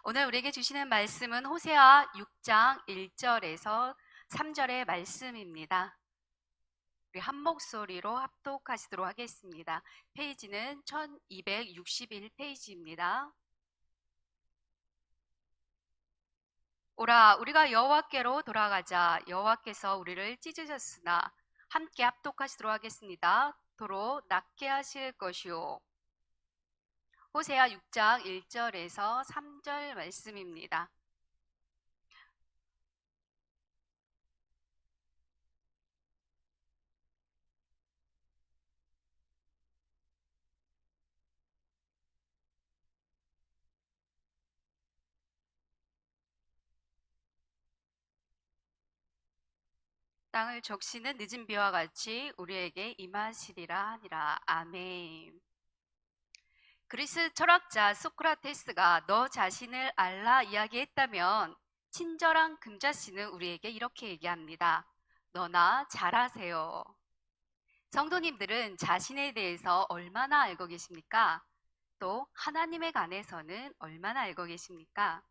오늘 우리에게 주시는 말씀은 호세아 6장 1절에서 3절의 말씀입니다. 우리 한 목소리로 합독하시도록 하겠습니다. 페이지는 1261페이지입니다. 오라, 우리가 여호와께로 돌아가자. 여호와께서 우리를 찢으셨으나 함께 합독하시도록 하겠습니다. 도로 낫게 하실 것이요. 호세아 6장 1절에서 3절 말씀입니다. 땅을 적시는 늦은 비와 같이 우리에게 임하시리라 하니라. 아멘. 그리스 철학자 소크라테스가 너 자신을 알라 이야기했다면 친절한 금자씨는 우리에게 이렇게 얘기합니다. 너나 잘하세요. 성도님들은 자신에 대해서 얼마나 알고 계십니까? 또 하나님에 관해서는 얼마나 알고 계십니까?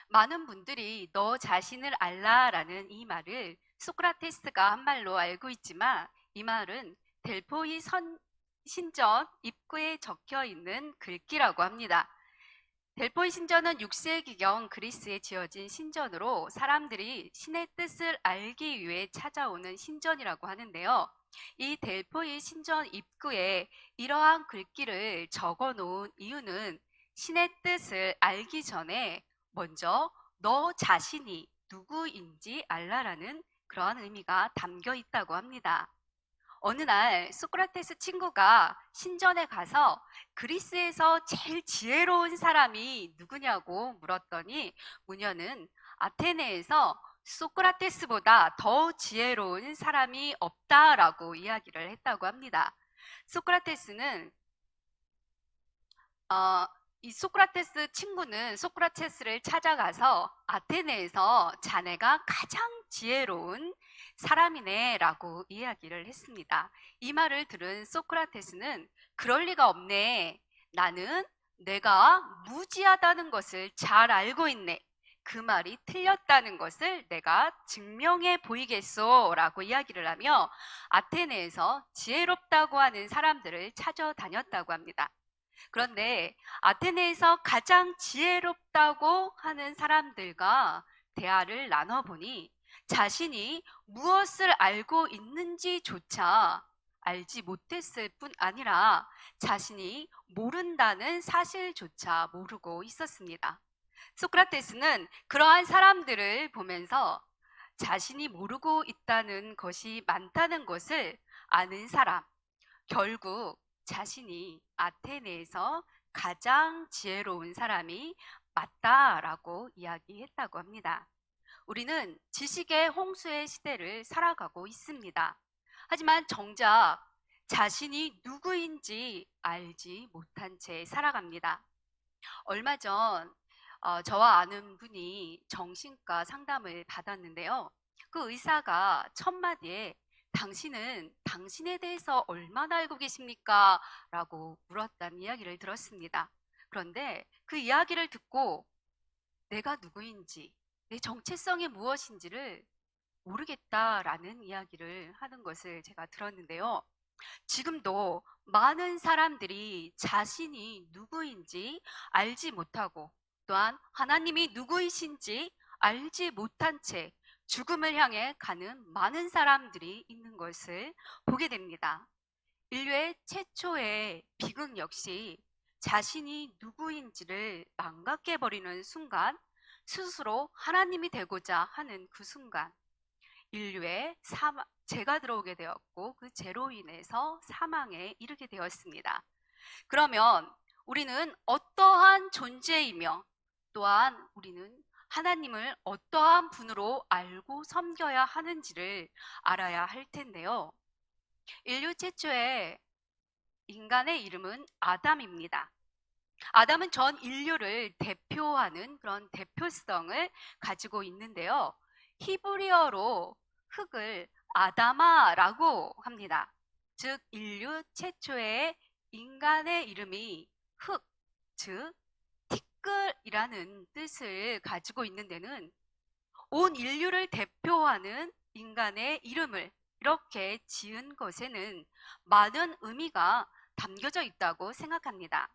많은 분들이 너 자신을 알라라는 이 말을 소크라테스가 한 말로 알고 있지만 이 말은 델포이 신전 입구에 적혀 있는 글귀라고 합니다. 델포이 신전은 6세기경 그리스에 지어진 신전으로 사람들이 신의 뜻을 알기 위해 찾아오는 신전이라고 하는데요. 이 델포이 신전 입구에 이러한 글귀를 적어 놓은 이유는 신의 뜻을 알기 전에 먼저 너 자신이 누구인지 알라라는 그러한 의미가 담겨 있다고 합니다. 어느 날 소크라테스 친구가 신전에 가서 그리스에서 제일 지혜로운 사람이 누구냐고 물었더니 무녀는 아테네에서 소크라테스보다 더 지혜로운 사람이 없다라고 이야기를 했다고 합니다. 소크라테스는 이 소크라테스 친구는 소크라테스를 찾아가서 아테네에서 자네가 가장 지혜로운 사람이네 라고 이야기를 했습니다. 이 말을 들은 소크라테스는 그럴 리가 없네. 나는 내가 무지하다는 것을 잘 알고 있네. 그 말이 틀렸다는 것을 내가 증명해 보이겠소 라고 이야기를 하며 아테네에서 지혜롭다고 하는 사람들을 찾아다녔다고 합니다. 그런데 아테네에서 가장 지혜롭다고 하는 사람들과 대화를 나눠보니 자신이 무엇을 알고 있는지조차 알지 못했을 뿐 아니라 자신이 모른다는 사실조차 모르고 있었습니다. 소크라테스는 그러한 사람들을 보면서 자신이 모르고 있다는 것이 많다는 것을 아는 사람, 결국 자신이 아테네에서 가장 지혜로운 사람이 맞다라고 이야기했다고 합니다. 우리는 지식의 홍수의 시대를 살아가고 있습니다. 하지만 정작 자신이 누구인지 알지 못한 채 살아갑니다. 얼마 전 저와 아는 분이 정신과 상담을 받았는데요. 그 의사가 첫 마디에 당신은 당신에 대해서 얼마나 알고 계십니까? 라고 물었다는 이야기를 들었습니다. 그런데 그 이야기를 듣고 내가 누구인지, 내 정체성이 무엇인지를 모르겠다라는 이야기를 하는 것을 제가 들었는데요. 지금도 많은 사람들이 자신이 누구인지 알지 못하고 또한 하나님이 누구이신지 알지 못한 채 죽음을 향해 가는 많은 사람들이 있는 것을 보게 됩니다. 인류의 최초의 비극 역시 자신이 누구인지를 망각해버리는 순간 스스로 하나님이 되고자 하는 그 순간 인류의 죄가 들어오게 되었고 그 죄로 인해서 사망에 이르게 되었습니다. 그러면 우리는 어떠한 존재이며 또한 우리는 하나님을 어떠한 분으로 알고 섬겨야 하는지를 알아야 할 텐데요. 인류 최초의 인간의 이름은 아담입니다. 아담은 전 인류를 대표하는 그런 대표성을 가지고 있는데요. 히브리어로 흙을 아다마라고 합니다. 즉 인류 최초의 인간의 이름이 흙, 즉 티끌이라는 뜻을 가지고 있는 데는 온 인류를 대표하는 인간의 이름을 이렇게 지은 것에는 많은 의미가 담겨져 있다고 생각합니다.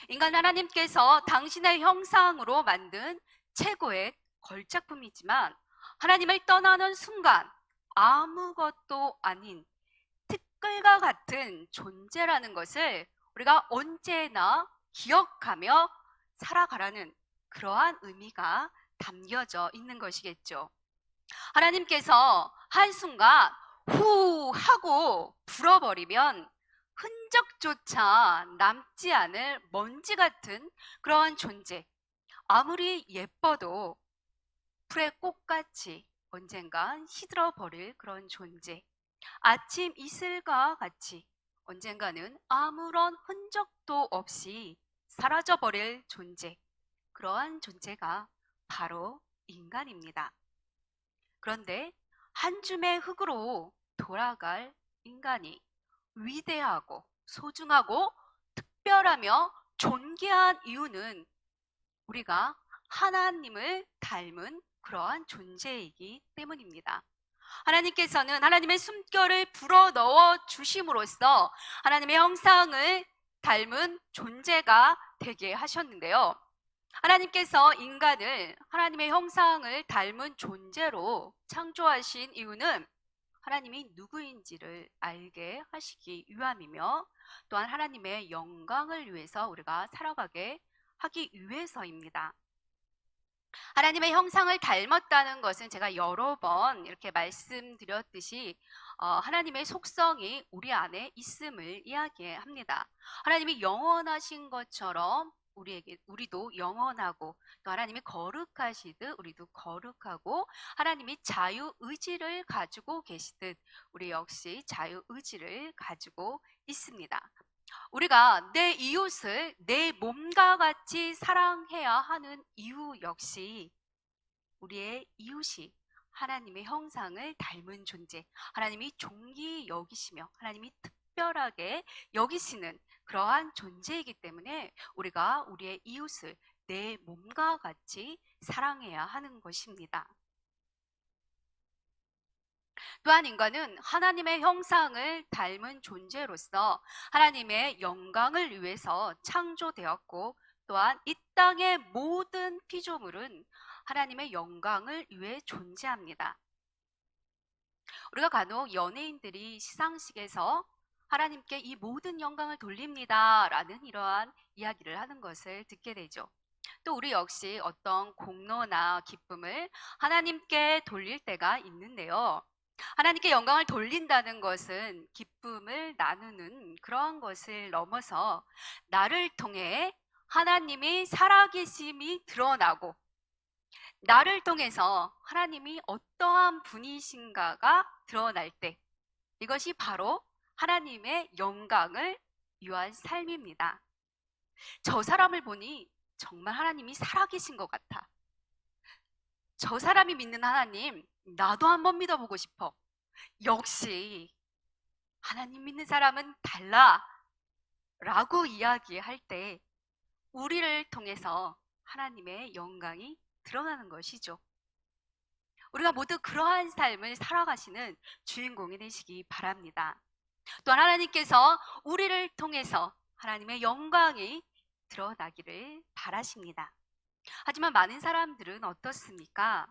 인간 하나님께서 당신의 형상으로 만든 최고의 걸작품이지만 하나님을 떠나는 순간 아무것도 아닌 티끌과 같은 존재라는 것을 우리가 언제나 기억하며 살아가라는 그러한 의미가 담겨져 있는 것이겠죠. 하나님께서 한순간 후 하고 불어버리면 흔적조차 남지 않을 먼지 같은 그러한 존재, 아무리 예뻐도 풀의 꽃같이 언젠간 시들어버릴 그런 존재, 아침 이슬과 같이 언젠가는 아무런 흔적도 없이 사라져버릴 존재, 그러한 존재가 바로 인간입니다. 그런데 한 줌의 흙으로 돌아갈 인간이 위대하고 소중하고 특별하며 존귀한 이유는 우리가 하나님을 닮은 그러한 존재이기 때문입니다. 하나님께서는 하나님의 숨결을 불어넣어 주심으로써 하나님의 형상을 닮은 존재가 되게 하셨는데요. 하나님께서 인간을 하나님의 형상을 닮은 존재로 창조하신 이유는 하나님이 누구인지를 알게 하시기 위함이며 또한 하나님의 영광을 위해서 우리가 살아가게 하기 위해서입니다. 하나님의 형상을 닮았다는 것은 제가 여러 번 이렇게 말씀드렸듯이 하나님의 속성이 우리 안에 있음을 이야기합니다. 하나님이 영원하신 것처럼 우리도 영원하고 또 하나님이 거룩하시듯 우리도 거룩하고 하나님이 자유의지를 가지고 계시듯 우리 역시 자유의지를 가지고 있습니다. 우리가 내 이웃을 내 몸과 같이 사랑해야 하는 이유 역시 우리의 이웃이 하나님의 형상을 닮은 존재, 하나님이 존귀 여기시며 하나님이 특별하게 여기시는 그러한 존재이기 때문에 우리가 우리의 이웃을 내 몸과 같이 사랑해야 하는 것입니다. 또한 인간은 하나님의 형상을 닮은 존재로서 하나님의 영광을 위해서 창조되었고 또한 이 땅의 모든 피조물은 하나님의 영광을 위해 존재합니다. 우리가 간혹 연예인들이 시상식에서 하나님께 이 모든 영광을 돌립니다 라는 이러한 이야기를 하는 것을 듣게 되죠. 또 우리 역시 어떤 공로나 기쁨을 하나님께 돌릴 때가 있는데요. 하나님께 영광을 돌린다는 것은 기쁨을 나누는 그러한 것을 넘어서 나를 통해 하나님이 살아계심이 드러나고 나를 통해서 하나님이 어떠한 분이신가가 드러날 때 이것이 바로 하나님의 영광을 위한 삶입니다. 저 사람을 보니 정말 하나님이 살아계신 것 같아. 저 사람이 믿는 하나님, 나도 한번 믿어보고 싶어. 역시 하나님 믿는 사람은 달라 라고 이야기할 때 우리를 통해서 하나님의 영광이 드러나는 것이죠. 우리가 모두 그러한 삶을 살아가시는 주인공이 되시기 바랍니다. 또한 하나님께서 우리를 통해서 하나님의 영광이 드러나기를 바라십니다. 하지만 많은 사람들은 어떻습니까?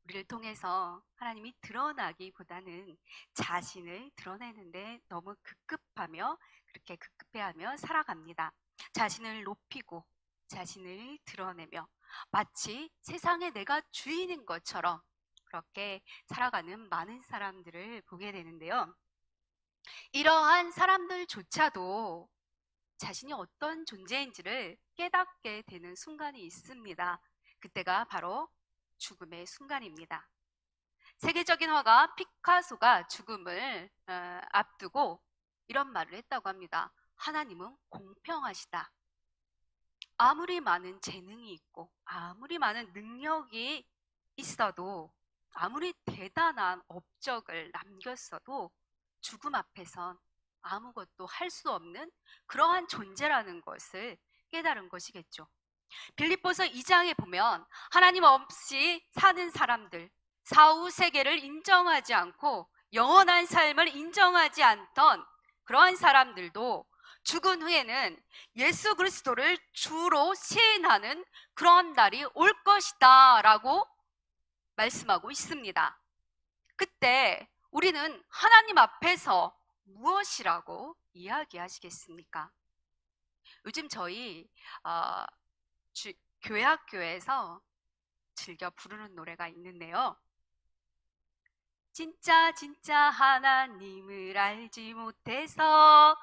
우리를 통해서 하나님이 드러나기보다는 자신을 드러내는데 너무 급급하며 그렇게 급급해하며 살아갑니다. 자신을 높이고 자신을 드러내며 마치 세상에 내가 주인인 것처럼 그렇게 살아가는 많은 사람들을 보게 되는데요. 이러한 사람들조차도 자신이 어떤 존재인지를 깨닫게 되는 순간이 있습니다. 그때가 바로 죽음의 순간입니다. 세계적인 화가 피카소가 죽음을 앞두고 이런 말을 했다고 합니다. 하나님은 공평하시다. 아무리 많은 재능이 있고 아무리 많은 능력이 있어도 아무리 대단한 업적을 남겼어도 죽음 앞에선 아무것도 할 수 없는 그러한 존재라는 것을 깨달은 것이겠죠. 빌립보서 2장에 보면 하나님 없이 사는 사람들, 사후 세계를 인정하지 않고 영원한 삶을 인정하지 않던 그러한 사람들도 죽은 후에는 예수 그리스도를 주로 시인하는 그런 날이 올 것이다 라고 말씀하고 있습니다. 그때 우리는 하나님 앞에서 무엇이라고 이야기하시겠습니까? 요즘 저희 교회 학교에서 즐겨 부르는 노래가 있는데요. 진짜 하나님을 알지 못해서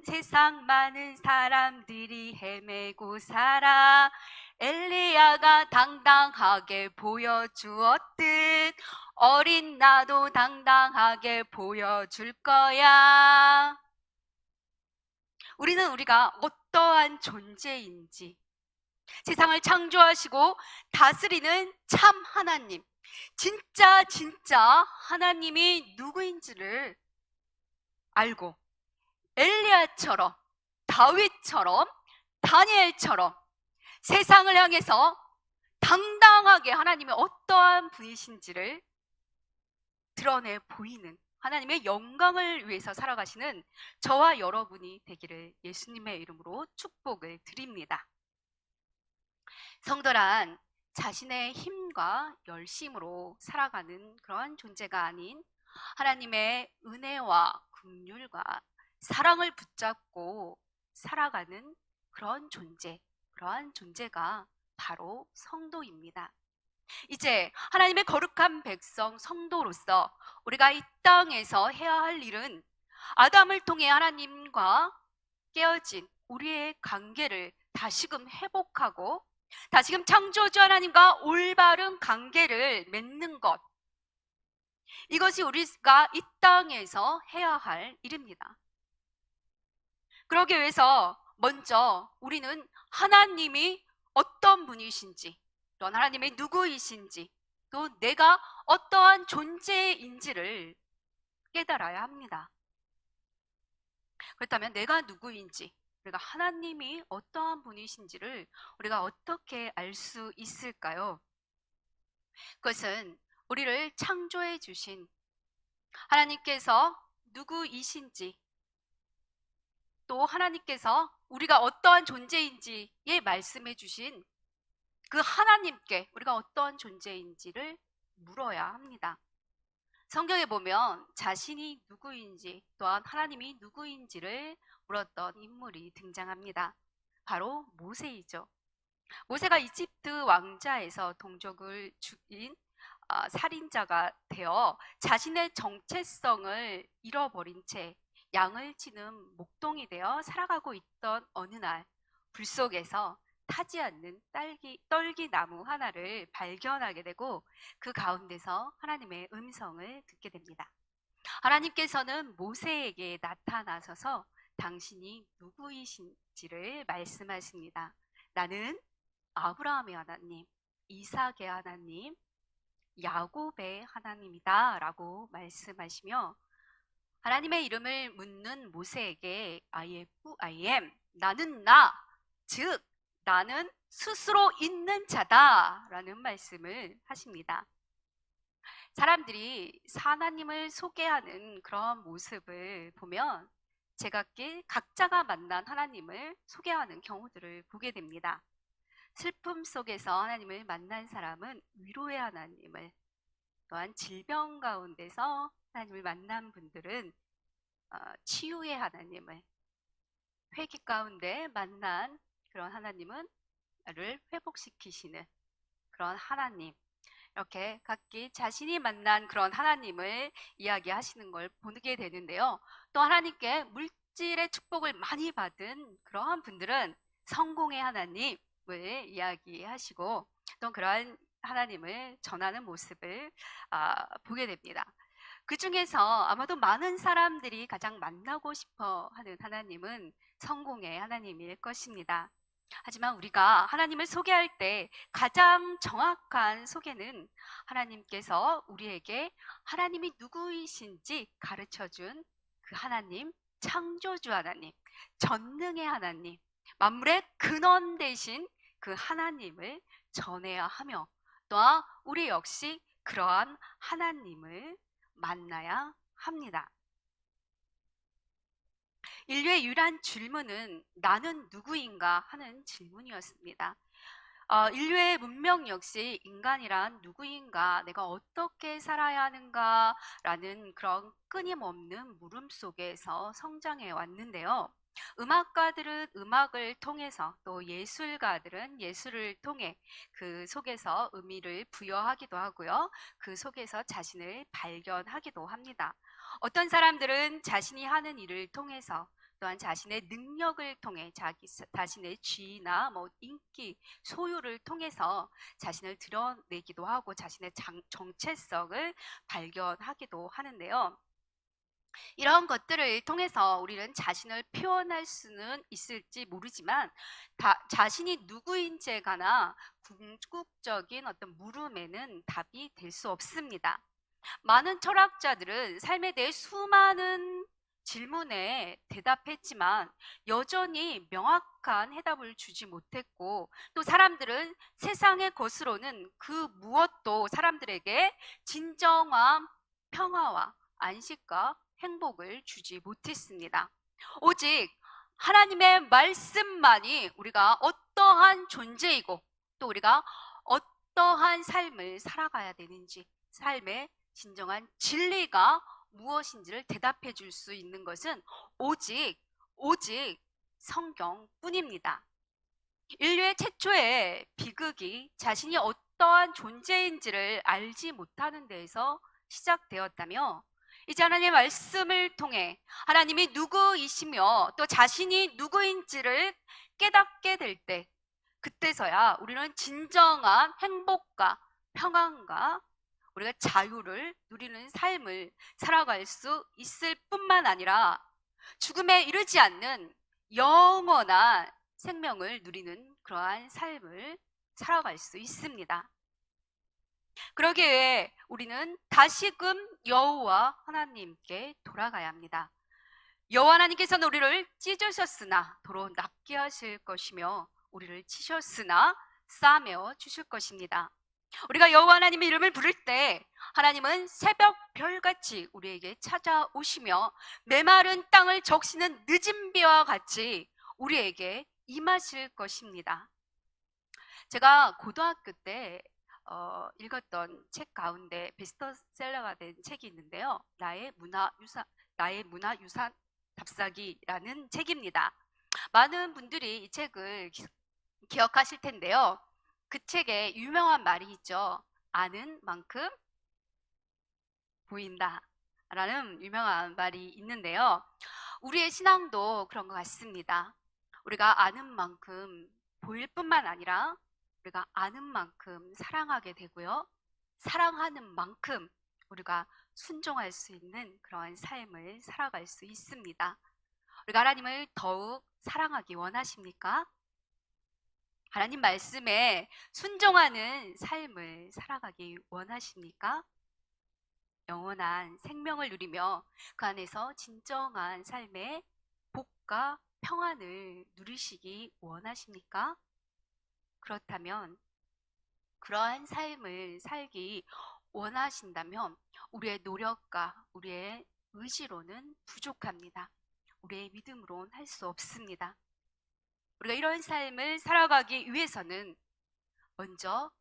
세상 많은 사람들이 헤매고 살아. 엘리야가 당당하게 보여주었듯 어린 나도 당당하게 보여줄 거야. 우리는 우리가 어떠한 존재인지, 세상을 창조하시고 다스리는 참 하나님, 진짜 하나님이 누구인지를 알고 엘리야처럼, 다윗처럼, 다니엘처럼 세상을 향해서 당당하게 하나님이 어떠한 분이신지를 드러내 보이는 하나님의 영광을 위해서 살아가시는 저와 여러분이 되기를 예수님의 이름으로 축복을 드립니다. 성도란 자신의 힘과 열심으로 살아가는 그러한 존재가 아닌 하나님의 은혜와 긍휼과 사랑을 붙잡고 살아가는 그러한 존재가 바로 성도입니다. 이제 하나님의 거룩한 백성 성도로서 우리가 이 땅에서 해야 할 일은 아담을 통해 하나님과 깨어진 우리의 관계를 다시금 회복하고 다시금 창조주 하나님과 올바른 관계를 맺는 것, 이것이 우리가 이 땅에서 해야 할 일입니다. 그러기 위해서 먼저 우리는 하나님이 어떤 분이신지, 또 하나님이 누구이신지, 또 내가 어떠한 존재인지를 깨달아야 합니다. 그렇다면 내가 누구인지, 우리가 하나님이 어떠한 분이신지를 우리가 어떻게 알 수 있을까요? 그것은 우리를 창조해 주신 하나님께서 누구이신지, 또 하나님께서 우리가 어떠한 존재인지에 말씀해 주신 그 하나님께 우리가 어떠한 존재인지를 물어야 합니다. 성경에 보면 자신이 누구인지 또한 하나님이 누구인지를 물었던 인물이 등장합니다. 바로 모세이죠. 모세가 이집트 왕자에서 동족을 죽인 살인자가 되어 자신의 정체성을 잃어버린 채 양을 치는 목동이 되어 살아가고 있던 어느 날, 불 속에서 타지 않는 떨기나무 하나를 발견하게 되고 그 가운데서 하나님의 음성을 듣게 됩니다. 하나님께서는 모세에게 나타나셔서 당신이 누구이신지를 말씀하십니다. 나는 아브라함의 하나님, 이삭의 하나님, 야곱의 하나님이다 라고 말씀하시며 하나님의 이름을 묻는 모세에게 I am, 나는 나, 즉 나는 스스로 있는 자다 라는 말씀을 하십니다. 사람들이 하나님을 소개하는 그런 모습을 보면 제각기 각자가 만난 하나님을 소개하는 경우들을 보게 됩니다. 슬픔 속에서 하나님을 만난 사람은 위로의 하나님을, 또한 질병 가운데서 하나님을 만난 분들은 치유의 하나님을, 회개 가운데 만난 그런 하나님은 나를 회복시키시는 그런 하나님, 이렇게 각기 자신이 만난 그런 하나님을 이야기하시는 걸 보게 되는데요. 또 하나님께 물질의 축복을 많이 받은 그러한 분들은 성공의 하나님을 이야기하시고 또 그러한 하나님을 전하는 모습을 보게 됩니다. 그 중에서 아마도 많은 사람들이 가장 만나고 싶어 하는 하나님은 성공의 하나님일 것입니다. 하지만 우리가 하나님을 소개할 때 가장 정확한 소개는 하나님께서 우리에게 하나님이 누구이신지 가르쳐준 그 하나님, 창조주 하나님, 전능의 하나님, 만물의 근원 되신 그 하나님을 전해야 하며 또한 우리 역시 그러한 하나님을 만나야 합니다. 인류의 유일한 질문은 나는 누구인가 하는 질문이었습니다. 인류의 문명 역시 인간이란 누구인가, 내가 어떻게 살아야 하는가라는 그런 끊임없는 물음 속에서 성장해 왔는데요. 음악가들은 음악을 통해서 또 예술가들은 예술을 통해 그 속에서 의미를 부여하기도 하고요. 그 속에서 자신을 발견하기도 합니다. 어떤 사람들은 자신이 하는 일을 통해서 또한 자신의 능력을 통해 자신의 지위나 뭐 인기, 소유를 통해서 자신을 드러내기도 하고 자신의 정체성을 발견하기도 하는데요. 이런 것들을 통해서 우리는 자신을 표현할 수는 있을지 모르지만 자신이 누구인지에 관한 궁극적인 어떤 물음에는 답이 될 수 없습니다. 많은 철학자들은 삶에 대해 수많은 질문에 대답했지만 여전히 명확한 해답을 주지 못했고, 또 사람들은 세상의 것으로는 그 무엇도 사람들에게 진정한 평화와 안식과 행복을 주지 못했습니다. 오직 하나님의 말씀만이 우리가 어떠한 존재이고 또 우리가 어떠한 삶을 살아가야 되는지, 삶의 진정한 진리가 무엇인지를 대답해 줄 수 있는 것은 오직 성경뿐입니다. 인류의 최초의 비극이 자신이 어떠한 존재인지를 알지 못하는 데에서 시작되었다며, 이제 하나님의 말씀을 통해 하나님이 누구이시며 또 자신이 누구인지를 깨닫게 될 때, 그때서야 우리는 진정한 행복과 평안과 우리가 자유를 누리는 삶을 살아갈 수 있을 뿐만 아니라 죽음에 이르지 않는 영원한 생명을 누리는 그러한 삶을 살아갈 수 있습니다. 그러기 위해 우리는 다시금 여호와 하나님께 돌아가야 합니다. 여호와 하나님께서는 우리를 찢으셨으나 도로 낫게 하실 것이며 우리를 치셨으나 싸매어 주실 것입니다. 우리가 여호와 하나님의 이름을 부를 때 하나님은 새벽 별같이 우리에게 찾아오시며 메마른 땅을 적시는 늦은 비와 같이 우리에게 임하실 것입니다. 제가 고등학교 때 읽었던 책 가운데 베스트셀러가 된 책이 있는데요. 나의 문화유산 답사기라는 책입니다. 많은 분들이 이 책을 기억하실 텐데요. 그 책에 유명한 말이 있죠. 아는 만큼 보인다 라는 유명한 말이 있는데요. 우리의 신앙도 그런 것 같습니다. 우리가 아는 만큼 보일 뿐만 아니라 우리가 아는 만큼 사랑하게 되고요. 사랑하는 만큼 우리가 순종할 수 있는 그러한 삶을 살아갈 수 있습니다. 우리가 하나님을 더욱 사랑하기 원하십니까? 하나님 말씀에 순종하는 삶을 살아가기 원하십니까? 영원한 생명을 누리며 그 안에서 진정한 삶의 복과 평안을 누리시기 원하십니까? 그렇다면 그러한 삶을 살기 원하신다면 우리의 노력과 우리의 의지로는 부족합니다. 우리의 믿음으로는 할 수 없습니다. 우리가 이런 삶을 살아가기 위해서는 먼저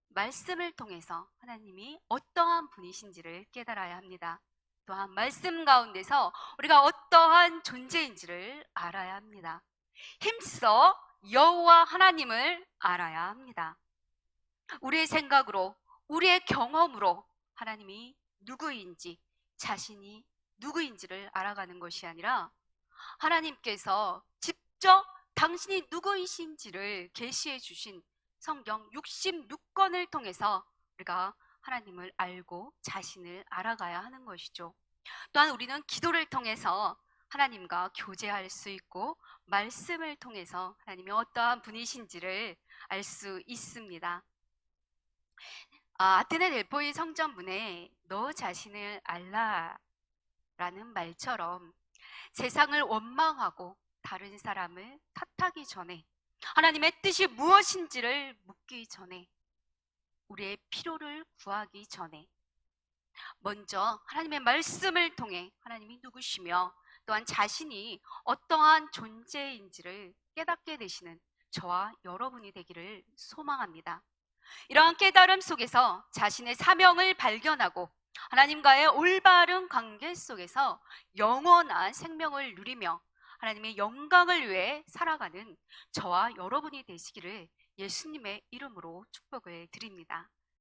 말씀을 통해서 하나님이 어떠한 분이신지를 깨달아야 합니다. 또한 말씀 가운데서 우리가 어떠한 존재인지를 알아야 합니다. 힘써 여호와 하나님을 알아야 합니다. 우리의 생각으로, 우리의 경험으로 하나님이 누구인지, 자신이 누구인지를 알아가는 것이 아니라 하나님께서 직접 당신이 누구이신지를 계시해 주신 성경 66권을 통해서 우리가 하나님을 알고 자신을 알아가야 하는 것이죠. 또한 우리는 기도를 통해서 하나님과 교제할 수 있고 말씀을 통해서 하나님이 어떠한 분이신지를 알 수 있습니다. 아테네 델포이 성전문에 너 자신을 알라라는 말처럼 세상을 원망하고 다른 사람을 탓하기 전에 하나님의 뜻이 무엇인지를 묻기 전에, 우리의 필요를 구하기 전에 먼저 하나님의 말씀을 통해 하나님이 누구시며 또한 자신이 어떠한 존재인지를 깨닫게 되시는 저와 여러분이 되기를 소망합니다. 이러한 깨달음 속에서 자신의 사명을 발견하고 하나님과의 올바른 관계 속에서 영원한 생명을 누리며 하나님의 영광을 위해 살아가는 저와 여러분이 되시기를 예수님의 이름으로 축복을 드립니다.